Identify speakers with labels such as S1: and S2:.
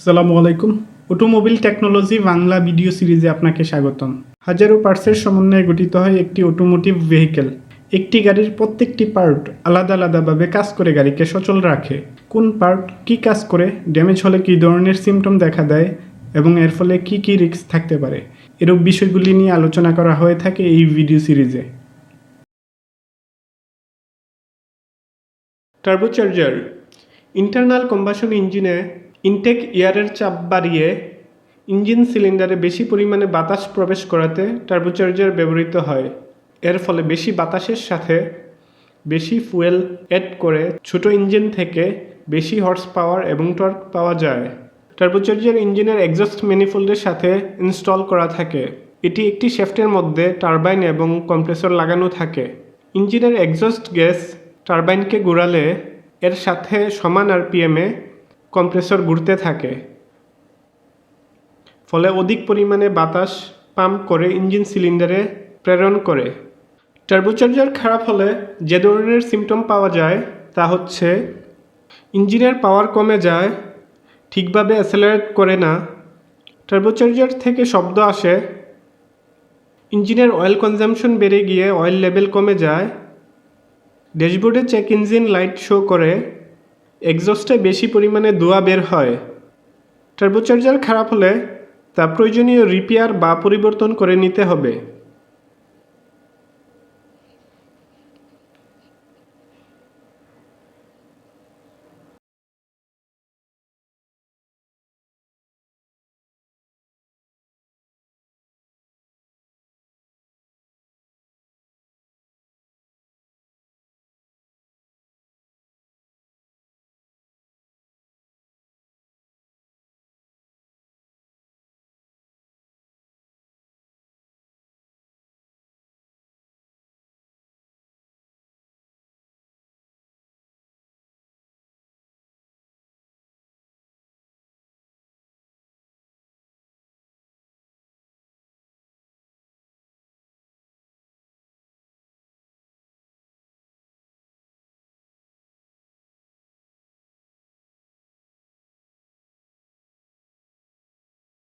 S1: আসসালামু আলাইকুম। Automobile technology Bangla video সিরিজে আপনাকে স্বাগতম। হাজারো পার্টসের সমন্বয়ে গঠিত হয় একটি অটোমোটিভ ভেহিকেল। একটি গাড়ির প্রত্যেকটি পার্ট আলাদা আলাদাভাবে কাজ করে গাড়িকে সচল রাখে। কোন পার্ট কী কাজ করে, ড্যামেজ হলে কী ধরনের সিমটম দেখা দেয় এবং এর ফলে কী কী রিস্ক থাকতে পারে, এরূপ বিষয়গুলি নিয়ে আলোচনা করা হয়ে থাকে এই ভিডিও সিরিজে। টার্বোচার্জার ইন্টারনাল কম্বাসন ইঞ্জিনে ইনটেক এয়ারের চাপ বাড়িয়ে ইঞ্জিন সিলিন্ডারে বেশি পরিমাণে বাতাস প্রবেশ করাতে টার্বোচার্জার ব্যবহৃত হয়। এর ফলে বেশি বাতাসের সাথে বেশি ফুয়েল অ্যাড করে ছোট ইঞ্জিন থেকে বেশি হর্স পাওয়ার এবং টর্ক পাওয়া যায়। টার্বোচার্জার ইঞ্জিনের এক্সস্ট ম্যানিফোল্ডের সাথে ইনস্টল করা থাকে। এটি একটি শ্যাফটের মধ্যে টারবাইন এবং কম্প্রেসর লাগানো থাকে। ইঞ্জিনের এক্সস্ট গ্যাস টারবাইনকে ঘোরালে এর সাথে সমান আরপিএমে কম্প্রেসর ঘুরতে থাকে, ফলে অধিক পরিমাণে বাতাস পাম্প করে ইঞ্জিন সিলিন্ডারে প্রেরণ করে। টার্বোচার্জার খারাপ হলে যে ধরনের সিমটম পাওয়া যায় তা হচ্ছে ইঞ্জিনের পাওয়ার কমে যায়, ঠিকভাবে অ্যাসেলারেট করে না, টার্বোচার্জার থেকে শব্দ আসে, ইঞ্জিনের অয়েল কনজাম্পশন বেড়ে গিয়ে অয়েল লেভেল কমে যায়, ড্যাশবোর্ডে চেক ইঞ্জিন লাইট শো করে, এক্সস্টে বেশি পরিমাণে ধোঁয়া বের হয়। টার্বোচার্জার খারাপ হলে তা প্রয়োজনীয় রিপেয়ার বা পরিবর্তন করে নিতে হবে।